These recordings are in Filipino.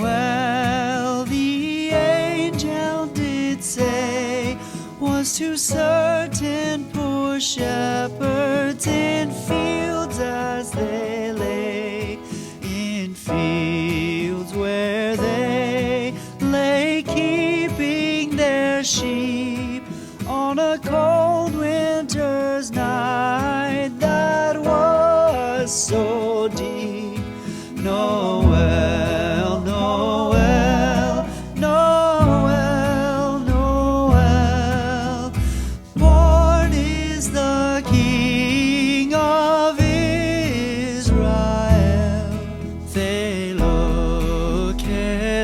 well, the angel did say, was to certain poor shepherds in fields as they lay, in fields where they lay keeping their sheep on a cold winter's night that was so deep. Noel, Noel, Noel, Noel, born is the King of Israel. They looked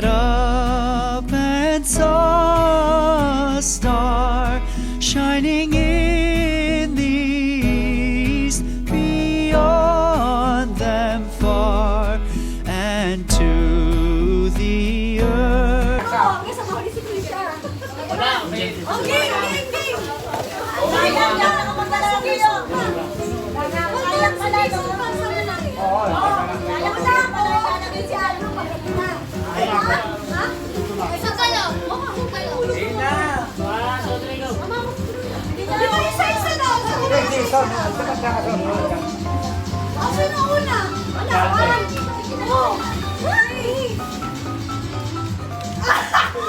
up and saw a star shining in the east, beyond them far, and to the earth. Sino una? Wala, one. Oh. One, two,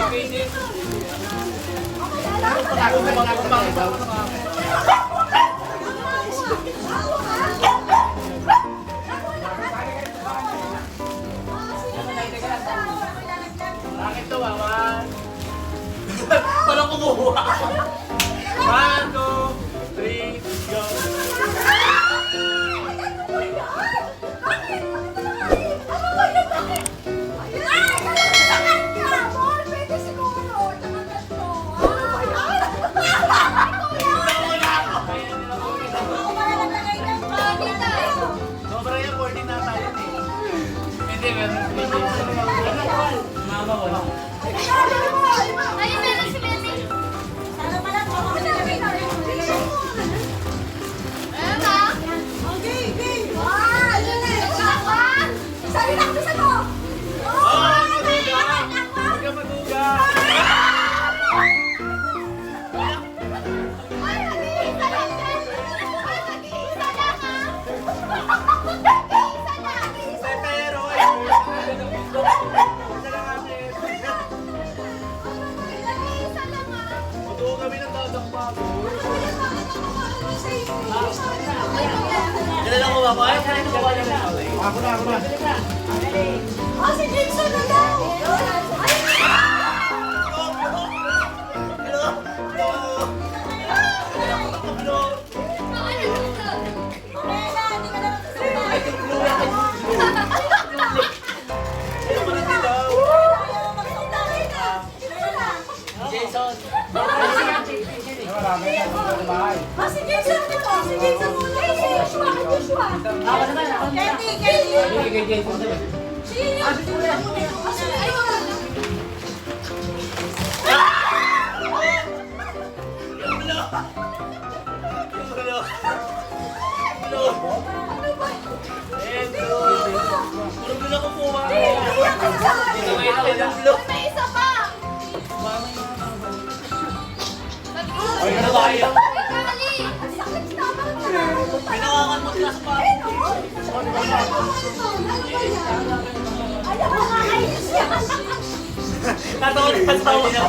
three. Bakit to, Wawan? Walang kumuha. 1, 2, 3, go. Sobra yan, 14 na tayo eh. Hindi, meron. Mama, wala. Ayun, meron si Messi. Sana pala po ako nilagay na rin. Ayan ba? Okay, okay. Yun na. Sabi lang ko sa mo. Huwag ka maduga. Ay, nag-iisa lang. Nag-iisa lang, ha? Nag-iisa lang. Pero, Nag-iisa lang, ha? Tutuwa kami ng dadang bago. Kailan ko ba ko? Ay, kailan ko ba niya na? Ako na. Oh, si Jason na daw! Ay! Jason. Oh, si Jason dito! Si Jason muna! Ay, si Joshua! Kay Joshua! Candy! Si Ay, wala. Ano ba? Puro na kumuha. Iyak ka sa akin! May isa pa! Ay, ano ba yan? Kali! Ang sakit naman ka! Pinawangan mo sila sa pa. Ayaw mo nga ayos yan! Natawa na na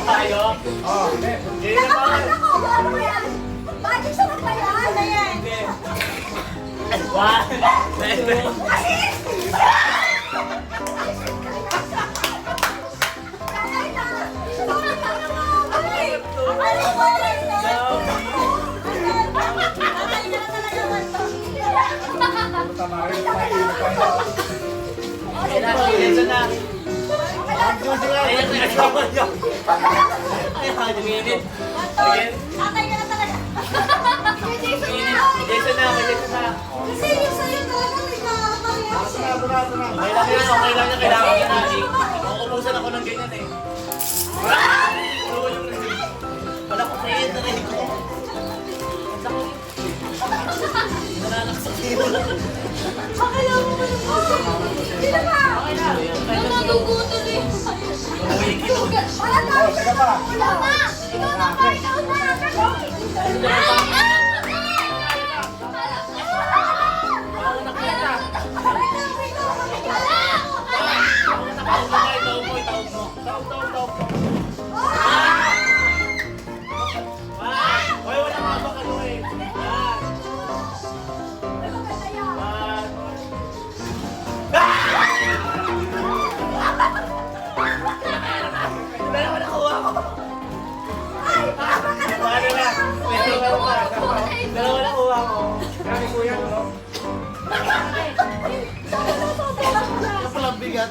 tayo. Hindi na pa. Nakapaan ako! Ano ba yan? Magic sa nagbayan! Ano yan? One. Jason na. Ayan na asawa niya. Ay, minute. Again. Tatay ka na talaga. Jason na. Jason na. Kasi yung sa'yo talaga may kaparehas eh. Okay lang yan. Okay lang yan. Kailangan niya na. Wala na! Wala na! Ikaw na pa! Ikaw na! Dalawa na kuha ko. Kami kuya, no? Palang bigat.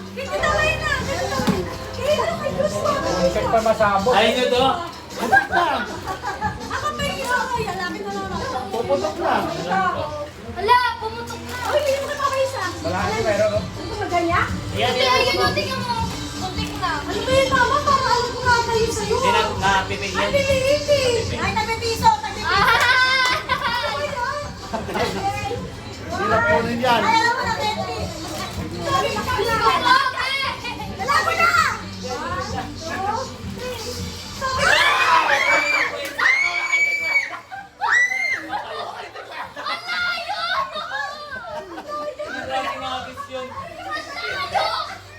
Isang pa masabog. Ayun nyo to. Ako pa yung okay. Lalaki na lang ako. Puputok lang. Hala, pumutok na. Uy, hindi mo ka pa isa. Malaki pero, no? Ano ba ganyan? Yan, Hindi, yan. ayun mo. Tingnan mo. Muntik na. Ano ba yun, mama? Para ano ko nga tayo sa'yo? Hindi na napipigyan. Ay, pipilipi. Ay, tabi-piso. Hindi na punin yan. Ay, alam mo na, Betty. Sabi ka na. Dalago na! Grabe mga bis yun.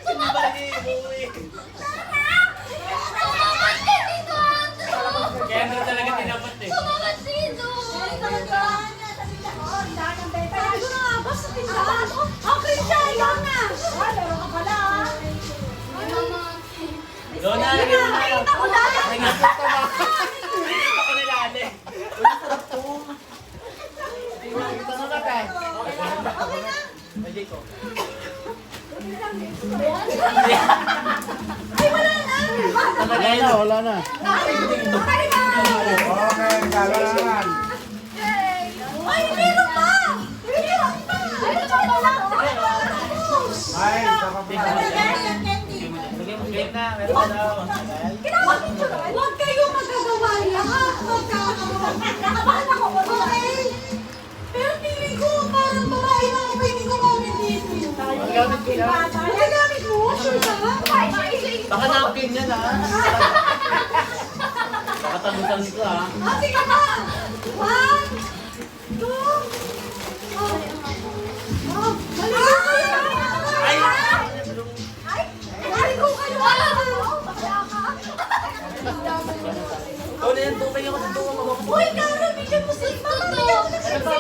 Hindi ba umuwi? Kaya na talaga tinapat eh. Dona, lagyan mo na lang. Ako nilali. Ito na ka. Magic ko. Wala na. Okay, kalaman. Ay, meron pa! Meron pa! Ay, sarap na. Lagyan mo cake na. Meron pa daw. Huwag kayong magagawa yan. Nakabahan ako. Okay. Pero feeling ko parang babae na ako. Hindi ko gamit dito. Magagamit ko yan. Magagamit mo? Sure ka? Baka napkin yan ha. Nakatabutan ko ha. Sige pa! 1, 2, Ay! Maligo kayo! Bakla ka? Ikaw na yan, tumay ako sa tungo mo. Uy, Kara, bigyan mo sa iba. Bigyan mo na sa iba.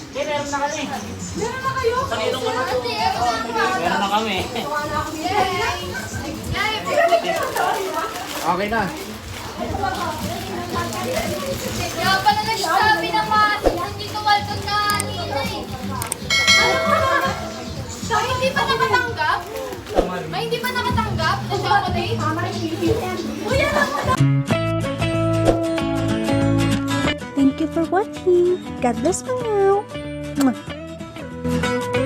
Eh, meron na kami. Meron na kayo? Kaninong ano to? Meron na kami. Wala ako bigyan. Okay na. Kaya pala nagsabi ng mga hindi tumalton na kanina eh. Alam mo na. Ay, hindi pa nakatanggap? Ay, hindi pa nakatanggap na chocolate? Uy, alam mo na. Thank you for watching. God bless for now. Mwah.